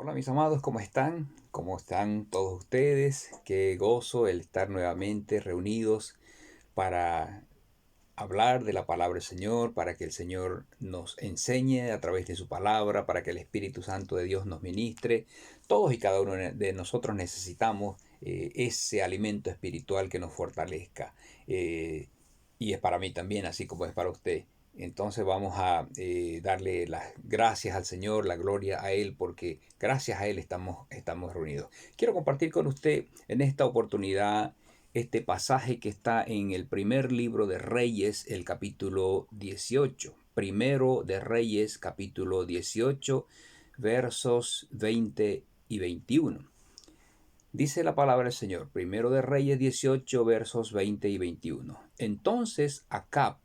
Hola mis amados, ¿cómo están? ¿Cómo están todos ustedes? Qué gozo el estar nuevamente reunidos para hablar de la palabra del Señor, para que el Señor nos enseñe a través de su palabra, para que el Espíritu Santo de Dios nos ministre. Todos y cada uno de nosotros necesitamos ese alimento espiritual que nos fortalezca. Eh, y es para mí también, así como es para usted. Entonces vamos a darle las gracias al Señor, la gloria a Él, porque gracias a Él estamos reunidos. Quiero compartir con usted en esta oportunidad este pasaje que está en el primer libro de Reyes, el capítulo 18. Primero de Reyes, capítulo 18, versos 20 y 21. Dice la palabra del Señor, primero de Reyes 18, versos 20 y 21. Entonces Acab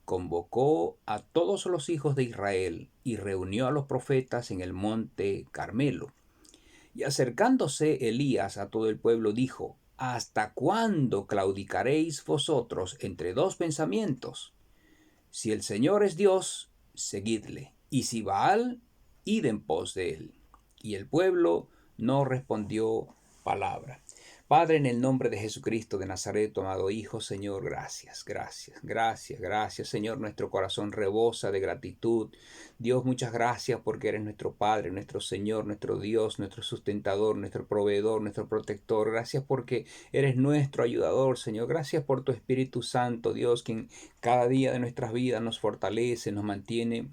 convocó a todos los hijos de Israel y reunió a los profetas en el monte Carmelo. Y acercándose Elías a todo el pueblo dijo, ¿hasta cuándo claudicaréis vosotros entre dos pensamientos? Si el Señor es Dios, seguidle, y si Baal, id en pos de él. Y el pueblo no respondió palabra. Padre, en el nombre de Jesucristo de Nazaret, tu amado Hijo, Señor, gracias, gracias, gracias, gracias, Señor, nuestro corazón rebosa de gratitud. Dios, muchas gracias porque eres nuestro Padre, nuestro Señor, nuestro Dios, nuestro sustentador, nuestro proveedor, nuestro protector. Gracias porque eres nuestro ayudador, Señor. Gracias por tu Espíritu Santo, Dios, quien cada día de nuestras vidas nos fortalece, nos mantiene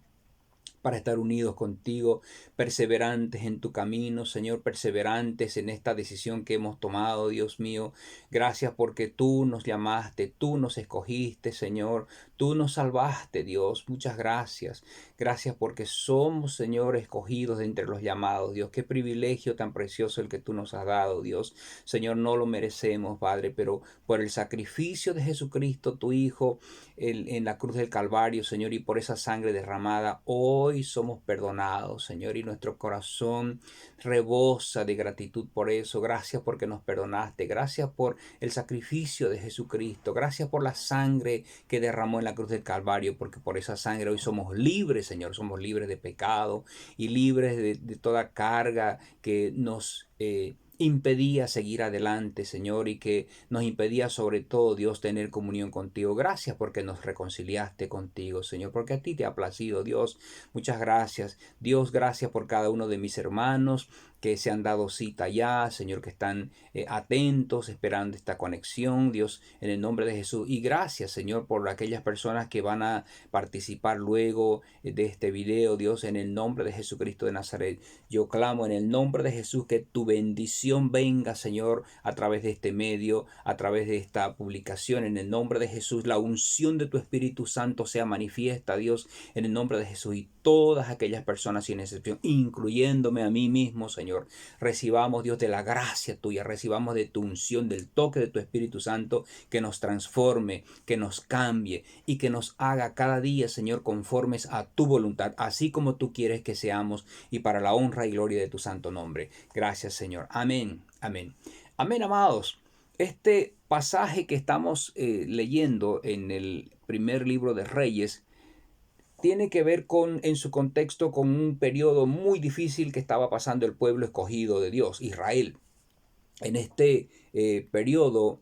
para estar unidos contigo, perseverantes en tu camino, Señor, perseverantes en esta decisión que hemos tomado, Dios mío. Gracias porque tú nos llamaste, tú nos escogiste, Señor, tú nos salvaste, Dios. Muchas gracias. Gracias porque somos, Señor, escogidos de entre los llamados, Dios. Qué privilegio tan precioso el que tú nos has dado, Dios. Señor, no lo merecemos, Padre, pero por el sacrificio de Jesucristo, tu Hijo, en la cruz del Calvario, Señor, y por esa sangre derramada, hoy somos perdonados, Señor, y nuestro corazón rebosa de gratitud por eso. Gracias porque nos perdonaste, gracias por el sacrificio de Jesucristo, gracias por la sangre que derramó en la cruz del Calvario, porque por esa sangre hoy somos libres, Señor, somos libres de pecado y libres de toda carga que nos impedía seguir adelante, Señor, y que nos impedía sobre todo, Dios, tener comunión contigo. Gracias porque nos reconciliaste contigo, Señor, porque a ti te ha placido, Dios. Muchas gracias. Dios, gracias por cada uno de mis hermanos que se han dado cita ya, Señor, que están atentos, esperando esta conexión, Dios, en el nombre de Jesús. Y gracias, Señor, por aquellas personas que van a participar luego de este video, Dios, en el nombre de Jesucristo de Nazaret. Yo clamo en el nombre de Jesús que tu bendición venga, Señor, a través de este medio, a través de esta publicación. En el nombre de Jesús, la unción de tu Espíritu Santo sea manifiesta, Dios, en el nombre de Jesús. Y todas aquellas personas sin excepción, incluyéndome a mí mismo, Señor, recibamos, Dios, de la gracia tuya, recibamos de tu unción, del toque de tu Espíritu Santo, que nos transforme, que nos cambie y que nos haga cada día, Señor, conformes a tu voluntad, así como tú quieres que seamos, y para la honra y gloria de tu santo nombre. Gracias, Señor. Amén. Amén. Amén, amados. Este pasaje que estamos leyendo en el primer libro de Reyes tiene que ver en su contexto, con un periodo muy difícil que estaba pasando el pueblo escogido de Dios, Israel. En este periodo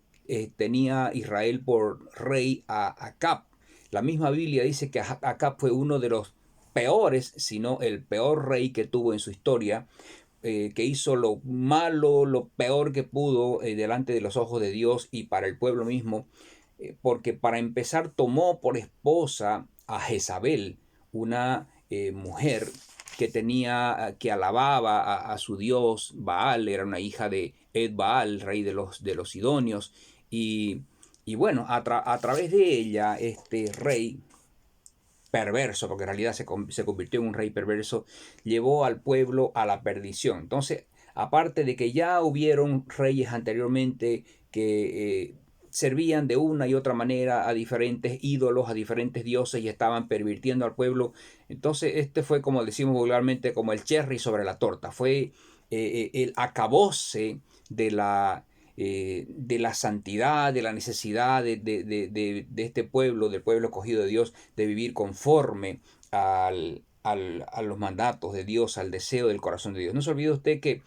tenía Israel por rey a Acab. La misma Biblia dice que Acab fue uno de los peores, si no el peor rey que tuvo en su historia, que hizo lo malo, lo peor que pudo delante de los ojos de Dios y para el pueblo mismo, porque para empezar tomó por esposa a Jezabel, una mujer que que alababa a su dios Baal, era una hija de Ed Baal, rey de los Sidonios, y, y bueno, a través de ella, este rey perverso, porque en realidad se convirtió en un rey perverso, llevó al pueblo a la perdición. Entonces, aparte de que ya hubieron reyes anteriormente que servían de una y otra manera a diferentes ídolos, a diferentes dioses y estaban pervirtiendo al pueblo, entonces este fue, como decimos vulgarmente, como el cherry sobre la torta, fue el acabose de la santidad, de la necesidad de este pueblo, del pueblo escogido de Dios, de vivir conforme a los mandatos de Dios, al deseo del corazón de Dios. No se olvide usted que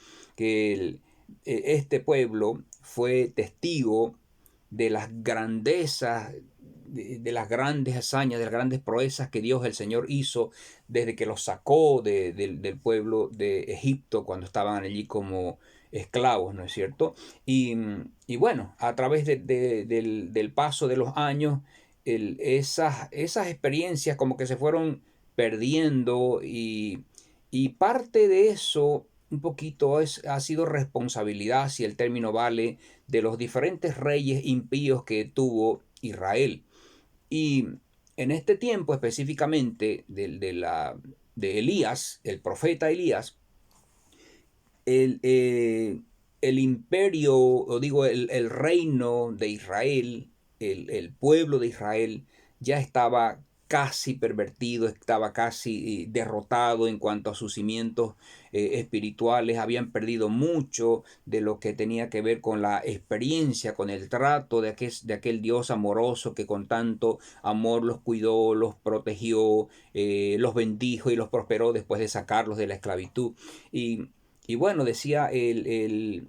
este pueblo fue testigo de las grandezas, de las grandes hazañas, de las grandes proezas que Dios el Señor hizo desde que los sacó del pueblo de Egipto cuando estaban allí como esclavos, ¿no es cierto? Y bueno, a través del paso de los años, esas experiencias como que se fueron perdiendo y parte de eso un poquito ha sido responsabilidad, si el término vale, de los diferentes reyes impíos que tuvo Israel. Y en este tiempo específicamente de Elías, el profeta Elías, el, eh, el imperio, o digo, el reino de Israel, el pueblo de Israel, ya estaba casi pervertido, estaba casi derrotado en cuanto a sus cimientos espirituales, habían perdido mucho de lo que tenía que ver con la experiencia, con el trato de aquel Dios amoroso que con tanto amor los cuidó, los protegió, los bendijo y los prosperó después de sacarlos de la esclavitud. Y y bueno, decía en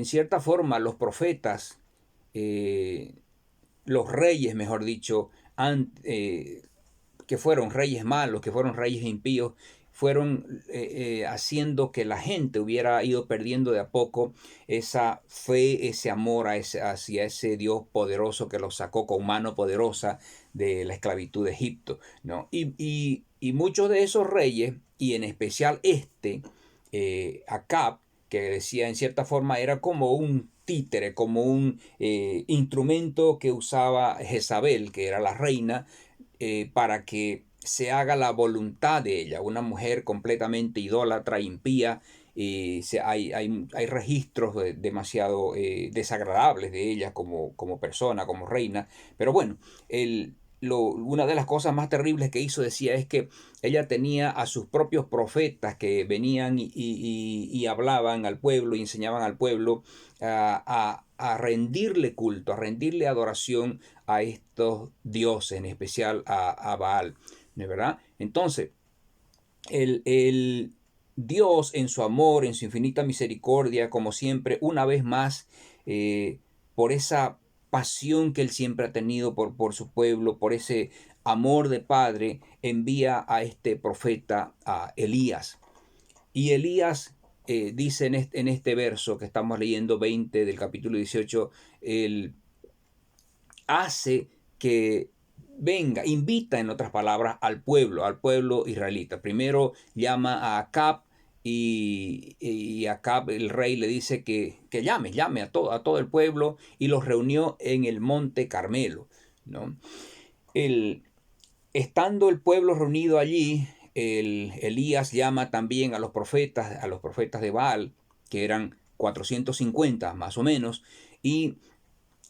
cierta forma los profetas, eh, los reyes, mejor dicho, que fueron reyes malos, que fueron reyes impíos, fueron haciendo que la gente hubiera ido perdiendo de a poco esa fe, ese amor hacia ese Dios poderoso que los sacó con mano poderosa de la esclavitud de Egipto, ¿no? Y muchos de esos reyes, y en especial Acab, que decía en cierta forma era como un títere, como un instrumento que usaba Jezabel, que era la reina, para que se haga la voluntad de ella, una mujer completamente idólatra, impía. Hay registros demasiado desagradables de ella como persona, como reina, pero bueno, una de las cosas más terribles que hizo, decía, es que ella tenía a sus propios profetas que venían y hablaban al pueblo y enseñaban al pueblo a rendirle culto, a rendirle adoración a estos dioses, en especial a Baal, ¿no es verdad? Entonces, el Dios en su amor, en su infinita misericordia, como siempre, una vez más, por esa pasión que Él siempre ha tenido por su pueblo, por ese amor de Padre, envía a este profeta, a Elías. Y Elías dice en este verso que estamos leyendo, 20 del capítulo 18, él hace que venga, invita en otras palabras al pueblo israelita. Primero llama a Acab y Acab, el rey, le dice que llame a todo el pueblo y los reunió en el monte Carmelo, ¿no? El, Estando el pueblo reunido allí, Elías llama también a los profetas de Baal, que eran 450 más o menos, y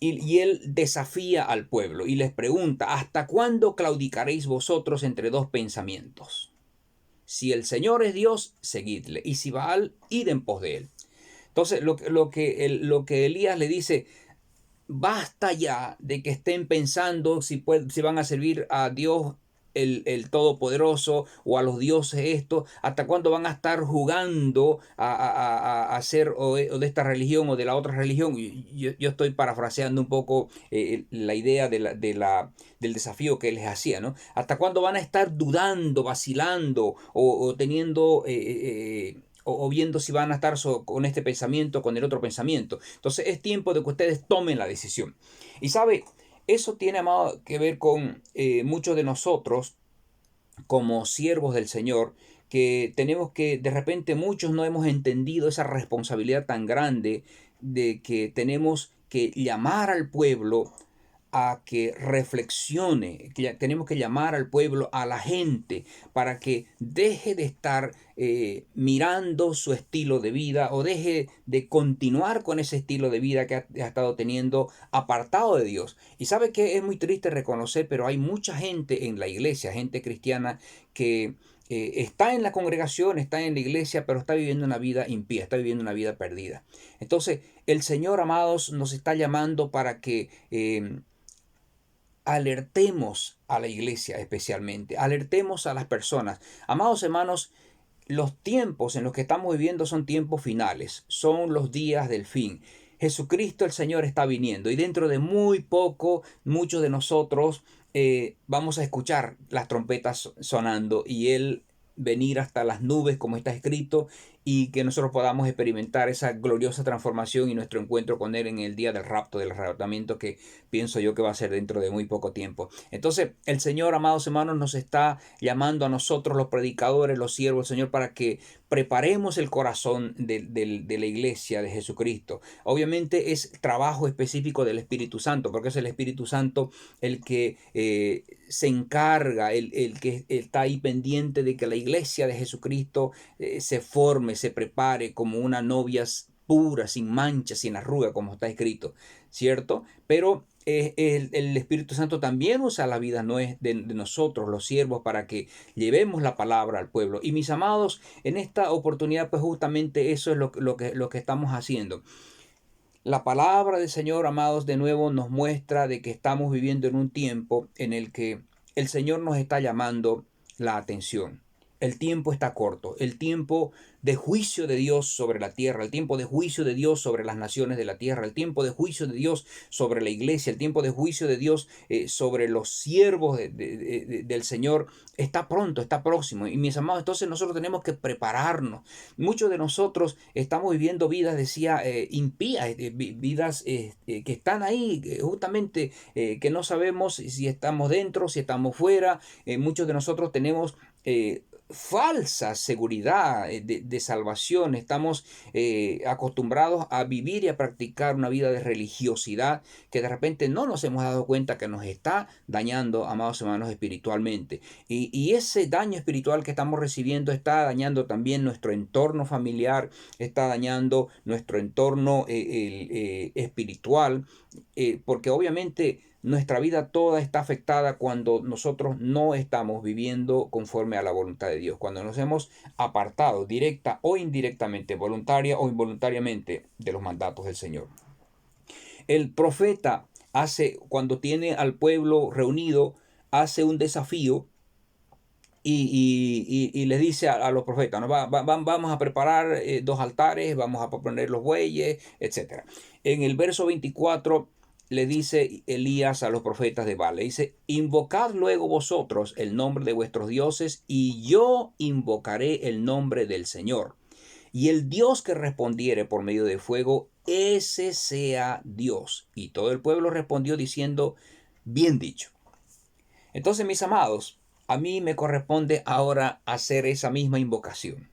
y él desafía al pueblo y les pregunta, ¿hasta cuándo claudicaréis vosotros entre dos pensamientos? Si el Señor es Dios, seguidle, y si Baal, id en pos de él. Entonces, lo que Elías le dice, basta ya de que estén pensando si van a servir a Dios el Todopoderoso o a los dioses estos, hasta cuándo van a estar jugando a ser o de esta religión o de la otra religión. Yo estoy parafraseando un poco la idea del desafío que les hacía, ¿no? Hasta cuándo van a estar dudando, vacilando o teniendo o viendo si van a estar con este pensamiento, con el otro pensamiento. Entonces es tiempo de que ustedes tomen la decisión. Y sabe, eso tiene, amado, que ver con muchos de nosotros como siervos del Señor, que tenemos que, de repente muchos no hemos entendido esa responsabilidad tan grande de que tenemos que llamar al pueblo a que reflexione, que tenemos que llamar al pueblo, a la gente, para que deje de estar mirando su estilo de vida o deje de continuar con ese estilo de vida que ha estado teniendo apartado de Dios. Y sabe que es muy triste reconocer, pero hay mucha gente en la iglesia, gente cristiana, que está en la congregación, está en la iglesia, pero está viviendo una vida impía, está viviendo una vida perdida. Entonces, el Señor, amados, nos está llamando para que alertemos a la iglesia especialmente, alertemos a las personas. Amados hermanos, los tiempos en los que estamos viviendo son tiempos finales, son los días del fin. Jesucristo el Señor está viniendo y dentro de muy poco muchos de nosotros vamos a escuchar las trompetas sonando y Él venir hasta las nubes como está escrito y que nosotros podamos experimentar esa gloriosa transformación y nuestro encuentro con Él en el día del rapto, del arrebatamiento que pienso yo que va a ser dentro de muy poco tiempo. Entonces el Señor, amados hermanos, nos está llamando a nosotros los predicadores, los siervos del Señor para que preparemos el corazón de la iglesia de Jesucristo. Obviamente es trabajo específico del Espíritu Santo, porque es el Espíritu Santo el que se encarga, el que está ahí pendiente de que la iglesia de Jesucristo se forme, se prepare como una novia pura, sin mancha, sin arruga, como está escrito, ¿cierto? Pero el Espíritu Santo también usa la vida de nosotros, los siervos, para que llevemos la palabra al pueblo. Y mis amados, en esta oportunidad, pues justamente eso es lo que estamos haciendo. La palabra del Señor, amados, de nuevo nos muestra de que estamos viviendo en un tiempo en el que el Señor nos está llamando la atención. El tiempo está corto, el tiempo de juicio de Dios sobre la tierra, el tiempo de juicio de Dios sobre las naciones de la tierra, el tiempo de juicio de Dios sobre la iglesia, el tiempo de juicio de Dios sobre los siervos del Señor está pronto, está próximo. Y mis amados, entonces nosotros tenemos que prepararnos. Muchos de nosotros estamos viviendo vidas, decía, impías, vidas que están ahí justamente, que no sabemos si estamos dentro, si estamos fuera. Muchos de nosotros tenemos falsa seguridad de salvación. Estamos acostumbrados a vivir y a practicar una vida de religiosidad que de repente no nos hemos dado cuenta que nos está dañando, amados hermanos, espiritualmente. Y ese daño espiritual que estamos recibiendo está dañando también nuestro entorno familiar, está dañando nuestro entorno espiritual, porque obviamente nuestra vida toda está afectada cuando nosotros no estamos viviendo conforme a la voluntad de Dios, cuando nos hemos apartado directa o indirectamente, voluntaria o involuntariamente de los mandatos del Señor. El profeta cuando tiene al pueblo reunido, hace un desafío y les dice a los profetas, ¿no? Vamos a preparar 2 altares, vamos a poner los bueyes, etc. En el verso 24 le dice Elías a los profetas de Baal, le dice: invocad luego vosotros el nombre de vuestros dioses y yo invocaré el nombre del Señor. Y el Dios que respondiere por medio de fuego, ese sea Dios. Y todo el pueblo respondió diciendo: bien dicho. Entonces, mis amados, a mí me corresponde ahora hacer esa misma invocación.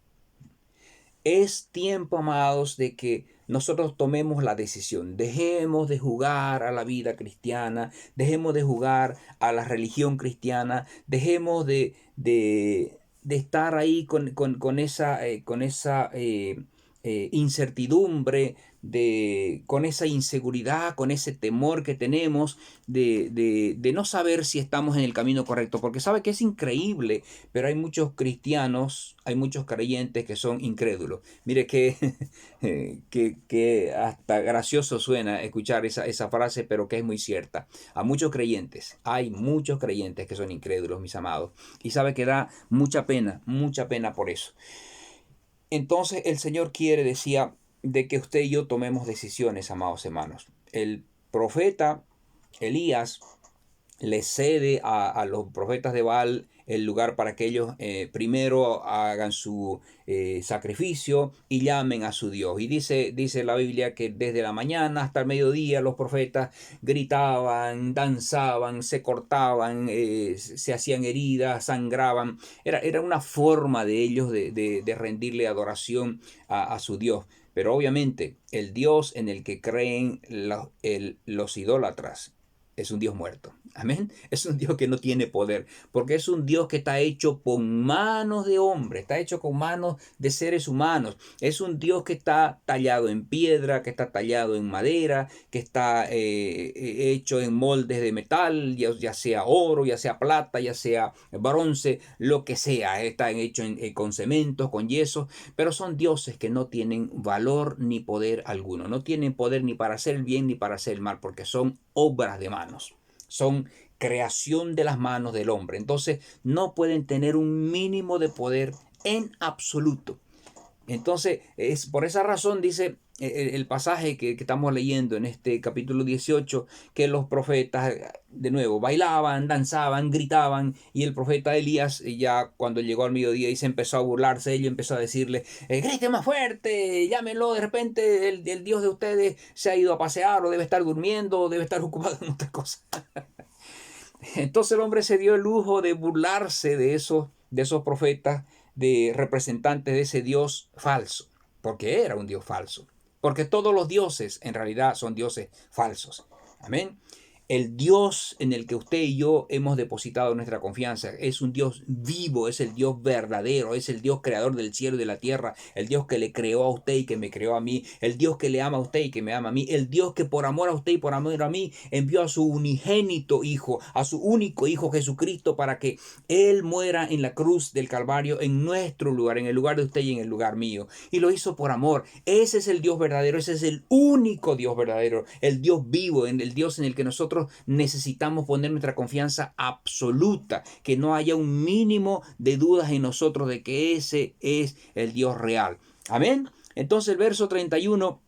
Es tiempo, amados, de que nosotros tomemos la decisión. Dejemos de jugar a la vida cristiana, dejemos de jugar a la religión cristiana, dejemos de estar ahí con esa incertidumbre, con esa inseguridad, con ese temor que tenemos de no saber si estamos en el camino correcto. Porque sabe que es increíble, pero hay muchos cristianos, hay muchos creyentes que son incrédulos. Mire que hasta gracioso suena escuchar esa frase, pero que es muy cierta. Hay muchos creyentes que son incrédulos, mis amados. Y sabe que da mucha pena por eso. Entonces el Señor quiere, decía, de que usted y yo tomemos decisiones, amados hermanos. El profeta Elías le cede a los profetas de Baal el lugar para que ellos primero hagan su sacrificio y llamen a su Dios. Y dice la Biblia que desde la mañana hasta el mediodía los profetas gritaban, danzaban, se cortaban, se hacían heridas, sangraban. Era una forma de ellos de rendirle adoración a su Dios. Pero obviamente el Dios en el que creen los idólatras es un Dios muerto. Amén. Es un Dios que no tiene poder, porque es un Dios que está hecho con manos de hombre, está hecho con manos de seres humanos. Es un Dios que está tallado en piedra, que está tallado en madera, que está hecho en moldes de metal, ya sea oro, ya sea plata, ya sea bronce, lo que sea. Está hecho con cementos, con yeso, pero son dioses que no tienen valor ni poder alguno. No tienen poder ni para hacer el bien ni para hacer el mal, porque son obras de manos. Son creación de las manos del hombre. Entonces no pueden tener un mínimo de poder en absoluto. Entonces, es por esa razón dice el pasaje que estamos leyendo en este capítulo 18, que los profetas de nuevo bailaban, danzaban, gritaban, y el profeta Elías ya cuando llegó al mediodía y se empezó a burlarse de ellos, empezó a decirle, grite más fuerte, llámenlo, de repente el Dios de ustedes se ha ido a pasear, o debe estar durmiendo, o debe estar ocupado en otras cosas. Entonces el hombre se dio el lujo de burlarse de esos profetas, de representantes de ese Dios falso, porque era un Dios falso, porque todos los dioses en realidad son dioses falsos. Amén. El Dios en el que usted y yo hemos depositado nuestra confianza es un Dios vivo, es el Dios verdadero, es el Dios creador del cielo y de la tierra, el Dios que le creó a usted y que me creó a mí, el Dios que le ama a usted y que me ama a mí, el Dios que por amor a usted y por amor a mí envió a su unigénito Hijo, a su único Hijo Jesucristo, para que Él muera en la cruz del Calvario en nuestro lugar, en el lugar de usted y en el lugar mío. Y lo hizo por amor. Ese es el Dios verdadero, ese es el único Dios verdadero, el Dios vivo, el Dios en el que nosotros necesitamos poner nuestra confianza absoluta, que no haya un mínimo de dudas en nosotros de que ese es el Dios real. Amén. Entonces el verso 31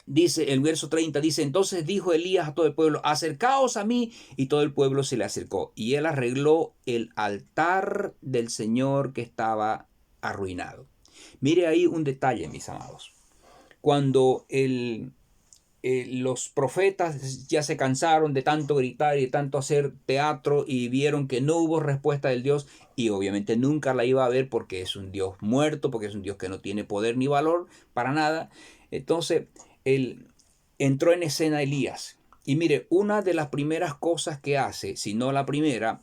dice, el verso 30 dice, entonces dijo Elías a todo el pueblo, acercaos a mí, y todo el pueblo se le acercó, y él arregló el altar del Señor que estaba arruinado. Mire ahí un detalle, mis amados. Cuando los profetas ya se cansaron de tanto gritar y de tanto hacer teatro y vieron que no hubo respuesta del Dios, y obviamente nunca la iba a haber porque es un Dios muerto, porque es un Dios que no tiene poder ni valor para nada. Entonces él entró en escena Elías, y mire, una de las primeras cosas que hace, si no la primera,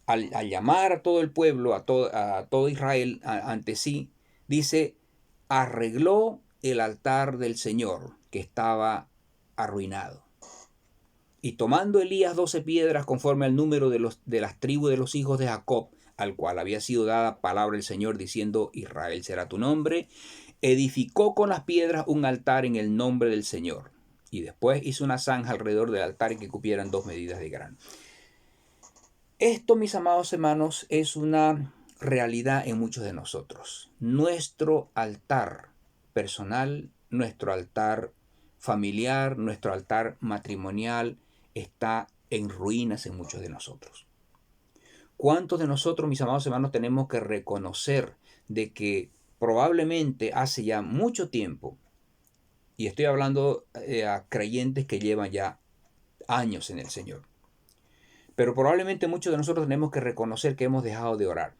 al llamar a todo el pueblo, a todo Israel ante sí, dice, arregló el altar del Señor que estaba arruinado. Y tomando Elías 12 piedras conforme al número de las tribus de los hijos de Jacob, al cual había sido dada palabra del Señor diciendo, Israel será tu nombre, edificó con las piedras un altar en el nombre del Señor. Y después hizo una zanja alrededor del altar en que cupieran 2 medidas de grano. Esto, mis amados hermanos, es una realidad en muchos de nosotros. Nuestro altar personal, nuestro altar familiar, nuestro altar matrimonial está en ruinas en muchos de nosotros. ¿Cuántos de nosotros, mis amados hermanos, tenemos que reconocer de que probablemente hace ya mucho tiempo, y estoy hablando a creyentes que llevan ya años en el Señor, pero probablemente muchos de nosotros tenemos que reconocer que hemos dejado de orar?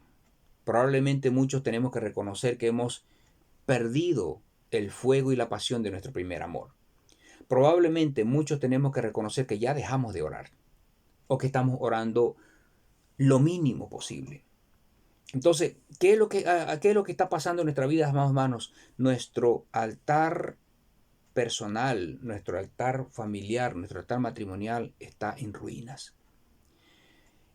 Probablemente muchos tenemos que reconocer que hemos perdido el fuego y la pasión de nuestro primer amor. Probablemente muchos tenemos que reconocer que ya dejamos de orar, o que estamos orando lo mínimo posible. Entonces, ¿qué es lo que está pasando en nuestra vida, amados hermanos? Nuestro altar personal, nuestro altar familiar, nuestro altar matrimonial está en ruinas.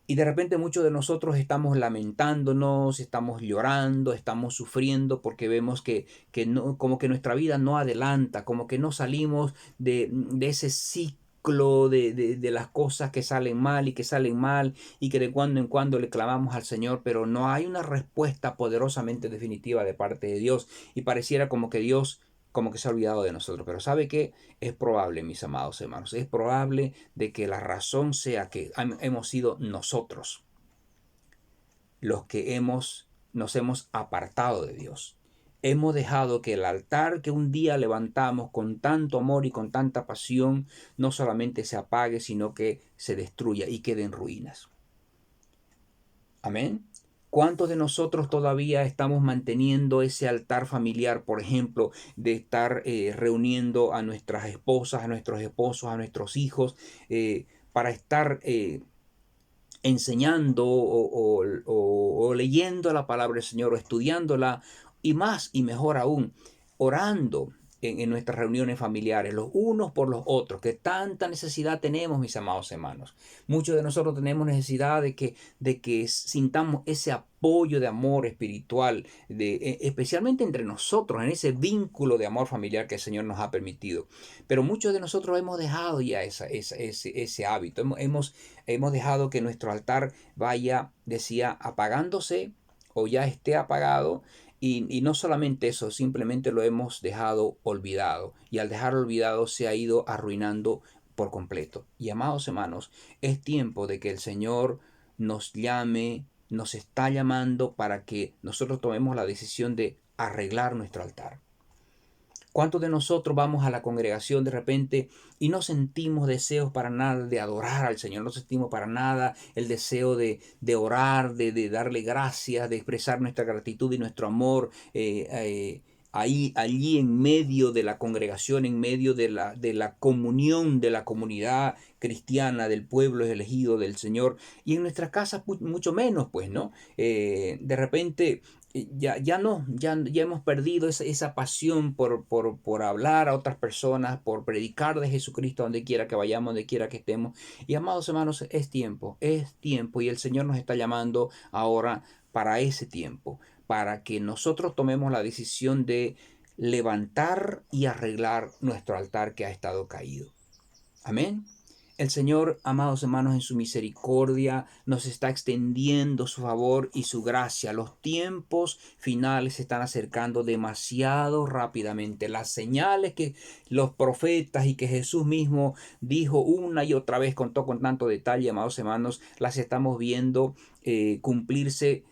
Y de repente muchos de nosotros estamos lamentándonos, estamos llorando, estamos sufriendo porque vemos que no, como que nuestra vida no adelanta, como que no salimos de ese ciclo de las cosas que salen mal y que salen mal, y que de cuando en cuando le clamamos al Señor, pero no hay una respuesta poderosamente definitiva de parte de Dios, y pareciera como que Dios como que se ha olvidado de nosotros. Pero ¿sabe qué? Es probable, mis amados hermanos, es probable de que la razón sea que hemos sido nosotros los que nos hemos apartado de Dios. Hemos dejado que el altar que un día levantamos con tanto amor y con tanta pasión no solamente se apague, sino que se destruya y quede en ruinas. Amén. ¿Cuántos de nosotros todavía estamos manteniendo ese altar familiar, por ejemplo, de estar reuniendo a nuestras esposas, a nuestros esposos, a nuestros hijos, para estar enseñando o leyendo la palabra del Señor, o estudiándola, y más y mejor aún, orando en nuestras reuniones familiares, los unos por los otros, que tanta necesidad tenemos, mis amados hermanos. Muchos de nosotros tenemos necesidad de que sintamos ese apoyo de amor espiritual, especialmente entre nosotros, en ese vínculo de amor familiar que el Señor nos ha permitido. Pero muchos de nosotros hemos dejado ya ese hábito, hemos dejado que nuestro altar vaya, decía, apagándose o ya esté apagado. Y no solamente eso, simplemente lo hemos dejado olvidado. Y al dejarlo olvidado se ha ido arruinando por completo. Y amados hermanos, es tiempo de que el Señor nos llame, nos está llamando para que nosotros tomemos la decisión de arreglar nuestro altar. ¿Cuántos de nosotros vamos a la congregación de repente y no sentimos deseos para nada de adorar al Señor? No sentimos para nada el deseo de orar, de darle gracias, de expresar nuestra gratitud y nuestro amor allí en medio de la congregación, en medio de la comunión de la comunidad cristiana, del pueblo elegido del Señor. Y en nuestras casas mucho menos, pues, ¿no? De repente ya hemos perdido esa pasión por hablar a otras personas, por predicar de Jesucristo donde quiera que vayamos, donde quiera que estemos. Y amados hermanos, es tiempo y el Señor nos está llamando ahora para ese tiempo, para que nosotros tomemos la decisión de levantar y arreglar nuestro altar que ha estado caído. Amén. El Señor, amados hermanos, en su misericordia nos está extendiendo su favor y su gracia. Los tiempos finales se están acercando demasiado rápidamente. Las señales que los profetas y que Jesús mismo dijo una y otra vez, contó con tanto detalle, amados hermanos, las estamos viendo cumplirse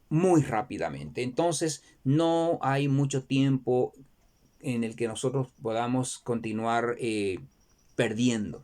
muy rápidamente. Entonces, no hay mucho tiempo en el que nosotros podamos continuar perdiendo.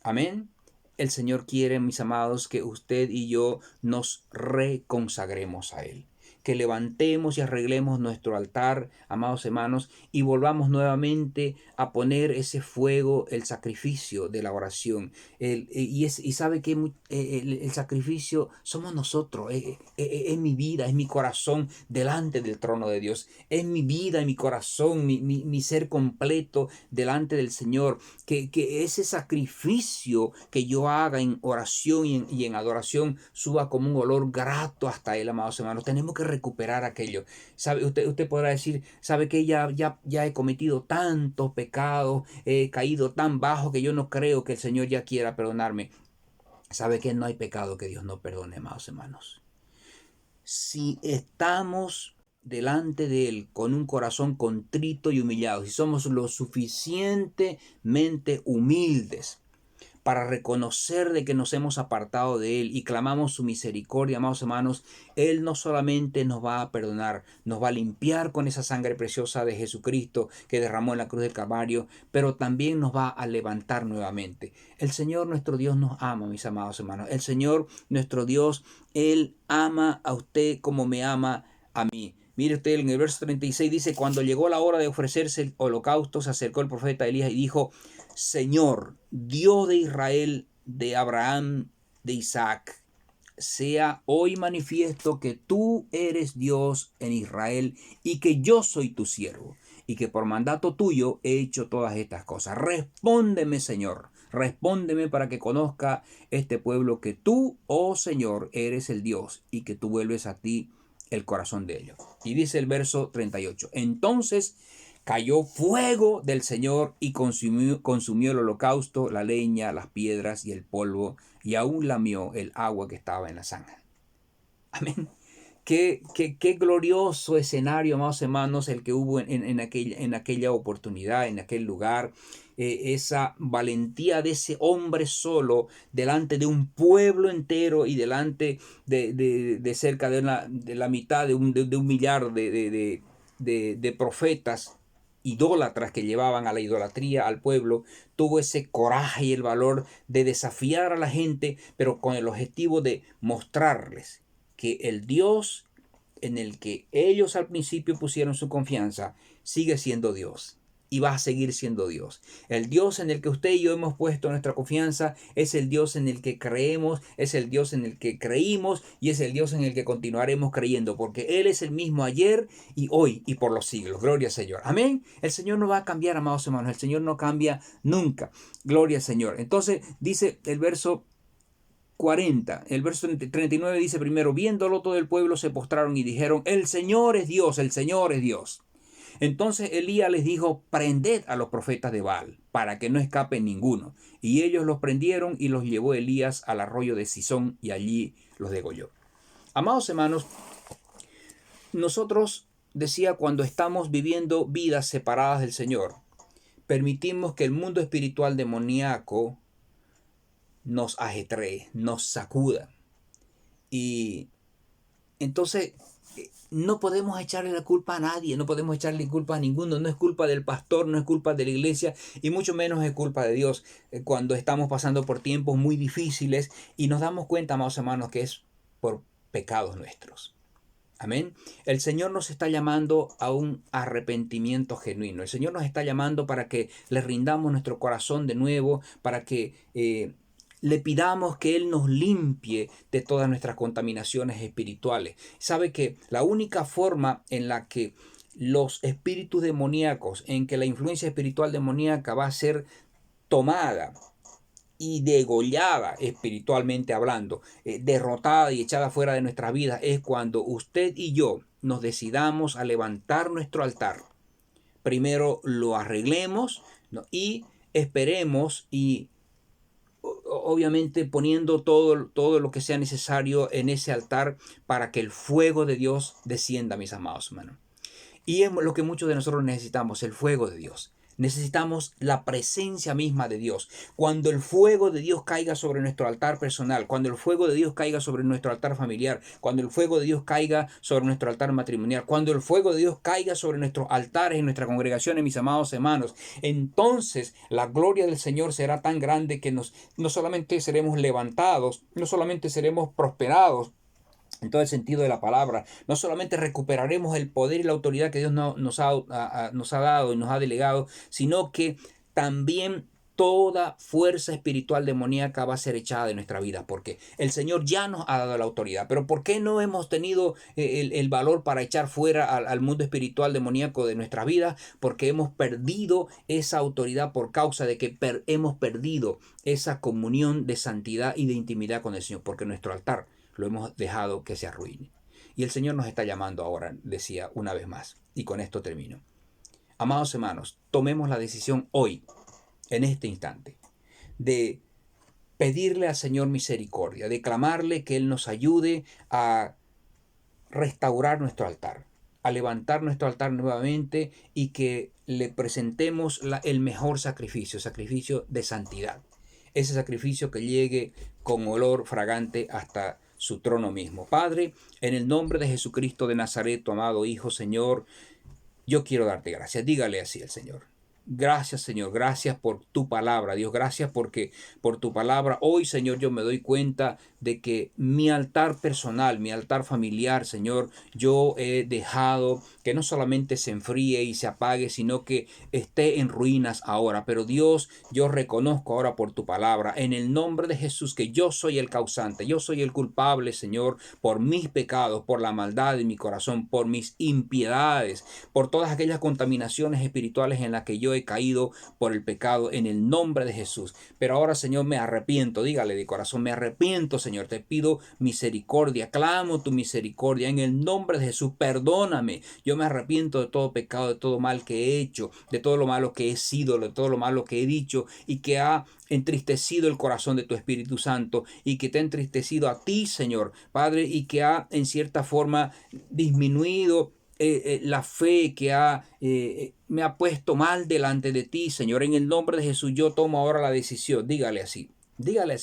Amén. El Señor quiere, mis amados, que usted y yo nos reconsagremos a Él. Que levantemos y arreglemos nuestro altar, amados hermanos, y volvamos nuevamente a poner ese fuego, el sacrificio de la oración. Y sabe que el sacrificio somos nosotros, es mi vida, es mi corazón delante del trono de Dios. Es mi vida, y mi corazón, mi ser completo delante del Señor. Que ese sacrificio que yo haga en oración y en adoración suba como un olor grato hasta Él, amados hermanos. Tenemos que recuperar aquello. ¿Sabe? Usted podrá decir, sabe que ya he cometido tantos pecados, he caído tan bajo que yo no creo que el Señor ya quiera perdonarme. ¿Sabe que no hay pecado que Dios no perdone, amados hermanos? Si estamos delante de Él con un corazón contrito y humillado, si somos lo suficientemente humildes para reconocer de que nos hemos apartado de Él y clamamos su misericordia, amados hermanos, Él no solamente nos va a perdonar, nos va a limpiar con esa sangre preciosa de Jesucristo que derramó en la cruz del Calvario, pero también nos va a levantar nuevamente. El Señor nuestro Dios nos ama, mis amados hermanos. El Señor nuestro Dios, Él ama a usted como me ama a mí. Mire usted, en el verso 36 dice, cuando llegó la hora de ofrecerse el holocausto, se acercó el profeta Elías y dijo, Señor, Dios de Israel, de Abraham, de Isaac, sea hoy manifiesto que tú eres Dios en Israel y que yo soy tu siervo y que por mandato tuyo he hecho todas estas cosas. Respóndeme, Señor, respóndeme para que conozca este pueblo que tú, oh Señor, eres el Dios y que tú vuelves a ti el corazón de ellos. Y dice el verso 38, entonces cayó fuego del Señor y consumió el holocausto, la leña, las piedras y el polvo, y aún lamió el agua que estaba en la zanja. Amén. Qué glorioso escenario, amados hermanos, el que hubo en aquella oportunidad, en aquel lugar. Esa valentía de ese hombre solo delante de un pueblo entero y delante de cerca de la mitad de un millar de profetas idólatras que llevaban a la idolatría al pueblo, tuvo ese coraje y el valor de desafiar a la gente, pero con el objetivo de mostrarles que el Dios en el que ellos al principio pusieron su confianza sigue siendo Dios y va a seguir siendo Dios. El Dios en el que usted y yo hemos puesto nuestra confianza es el Dios en el que creemos, es el Dios en el que creímos y es el Dios en el que continuaremos creyendo, porque Él es el mismo ayer y hoy y por los siglos. Gloria al Señor. Amén. El Señor no va a cambiar, amados hermanos. El Señor no cambia nunca. Gloria al Señor. Entonces dice el verso 40, el verso 39 dice primero, viéndolo todo el pueblo se postraron y dijeron, el Señor es Dios, el Señor es Dios. Entonces Elías les dijo, prended a los profetas de Baal, para que no escape ninguno. Y ellos los prendieron y los llevó Elías al arroyo de Sison y allí los degolló. Amados hermanos, nosotros, decía, cuando estamos viviendo vidas separadas del Señor, permitimos que el mundo espiritual demoníaco nos ajetree, nos sacuda. Y entonces no podemos echarle la culpa a nadie, no podemos echarle culpa a ninguno, no es culpa del pastor, no es culpa de la iglesia y mucho menos es culpa de Dios cuando estamos pasando por tiempos muy difíciles y nos damos cuenta, amados hermanos, que es por pecados nuestros. Amén. El Señor nos está llamando a un arrepentimiento genuino. El Señor nos está llamando para que le rindamos nuestro corazón de nuevo, para que le pidamos que Él nos limpie de todas nuestras contaminaciones espirituales. Sabe que la única forma en la que los espíritus demoníacos, en que la influencia espiritual demoníaca va a ser tomada y degollada espiritualmente hablando, derrotada y echada fuera de nuestras vidas, es cuando usted y yo nos decidamos a levantar nuestro altar. Primero lo arreglemos, ¿no? Y esperemos y obviamente poniendo todo lo que sea necesario en ese altar para que el fuego de Dios descienda, mis amados hermanos. Y es lo que muchos de nosotros necesitamos, el fuego de Dios. Necesitamos la presencia misma de Dios. Cuando el fuego de Dios caiga sobre nuestro altar personal, cuando el fuego de Dios caiga sobre nuestro altar familiar, cuando el fuego de Dios caiga sobre nuestro altar matrimonial, cuando el fuego de Dios caiga sobre nuestros altares en nuestra congregación, mis amados hermanos, entonces la gloria del Señor será tan grande que no solamente seremos levantados, no solamente seremos prosperados, en todo el sentido de la palabra, no solamente recuperaremos el poder y la autoridad que Dios nos ha dado y nos ha delegado, sino que también toda fuerza espiritual demoníaca va a ser echada de nuestra vida, porque el Señor ya nos ha dado la autoridad. Pero ¿por qué no hemos tenido el valor para echar fuera al mundo espiritual demoníaco de nuestra vida? Porque hemos perdido esa autoridad por causa de que hemos perdido esa comunión de santidad y de intimidad con el Señor, porque nuestro altar lo hemos dejado que se arruine. Y el Señor nos está llamando ahora, decía una vez más, y con esto termino. Amados hermanos, tomemos la decisión hoy, en este instante, de pedirle al Señor misericordia, de clamarle que Él nos ayude a restaurar nuestro altar, a levantar nuestro altar nuevamente y que le presentemos el mejor sacrificio de santidad. Ese sacrificio que llegue con olor fragante hasta su trono mismo. Padre, en el nombre de Jesucristo de Nazaret, tu amado Hijo, Señor, yo quiero darte gracias. Dígale así al Señor. Gracias, Señor, gracias por tu palabra, Dios, gracias porque por tu palabra hoy, Señor, yo me doy cuenta de que mi altar personal, mi altar familiar, Señor, yo he dejado que no solamente se enfríe y se apague, sino que esté en ruinas ahora. Pero Dios, yo reconozco ahora por tu palabra, en el nombre de Jesús, que yo soy el causante, yo soy el culpable, Señor, por mis pecados, por la maldad de mi corazón, por mis impiedades, por todas aquellas contaminaciones espirituales en las que yo he caído por el pecado, en el nombre de Jesús. Pero ahora, Señor, me arrepiento, dígale de corazón, me arrepiento, Señor, te pido misericordia, clamo tu misericordia, en el nombre de Jesús, perdóname. Yo me arrepiento de todo pecado, de todo mal que he hecho, de todo lo malo que he sido, de todo lo malo que he dicho y que ha entristecido el corazón de tu Espíritu Santo y que te ha entristecido a ti, Señor, Padre, y que ha en cierta forma disminuido la fe que me ha puesto mal delante de ti, Señor. En el nombre de Jesús yo tomo ahora la decisión, dígale así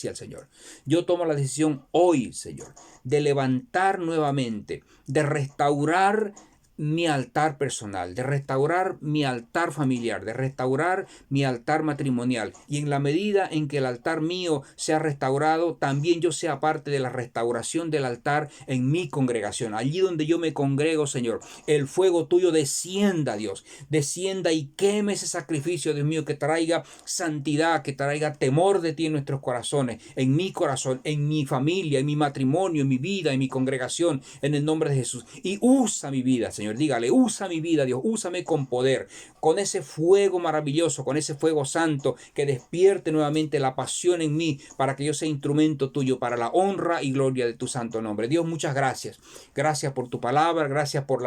al Señor. Yo tomo la decisión hoy, Señor, de levantar nuevamente, de restaurar mi altar personal, de restaurar mi altar familiar, de restaurar mi altar matrimonial. Y en la medida en que el altar mío sea restaurado, también yo sea parte de la restauración del altar en mi congregación. Allí donde yo me congrego, Señor, el fuego tuyo descienda, Dios, descienda y queme ese sacrificio, Dios mío, que traiga santidad, que traiga temor de ti en nuestros corazones, en mi corazón, en mi familia, en mi matrimonio, en mi vida, en mi congregación, en el nombre de Jesús. Y usa mi vida, Señor, dígale, usa mi vida, Dios, úsame con poder, con ese fuego maravilloso, con ese fuego santo que despierte nuevamente la pasión en mí para que yo sea instrumento tuyo para la honra y gloria de tu santo nombre. Dios, muchas gracias. Gracias por tu palabra, gracias por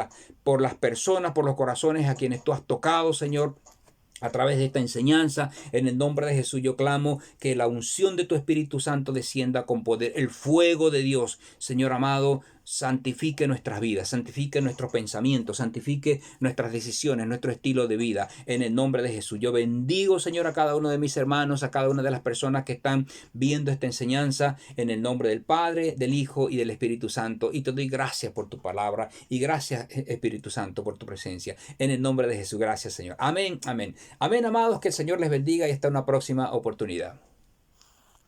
las personas, por los corazones a quienes tú has tocado, Señor. A través de esta enseñanza, en el nombre de Jesús, yo clamo que la unción de tu Espíritu Santo descienda con poder. El fuego de Dios, Señor amado, santifique nuestras vidas, santifique nuestros pensamientos, santifique nuestras decisiones, nuestro estilo de vida. En el nombre de Jesús, yo bendigo, Señor, a cada uno de mis hermanos, a cada una de las personas que están viendo esta enseñanza, en el nombre del Padre, del Hijo y del Espíritu Santo. Y te doy gracias por tu palabra y gracias, Espíritu Santo, por tu presencia. En el nombre de Jesús, gracias, Señor. Amén, amén. Amén, amados, que el Señor les bendiga y hasta una próxima oportunidad.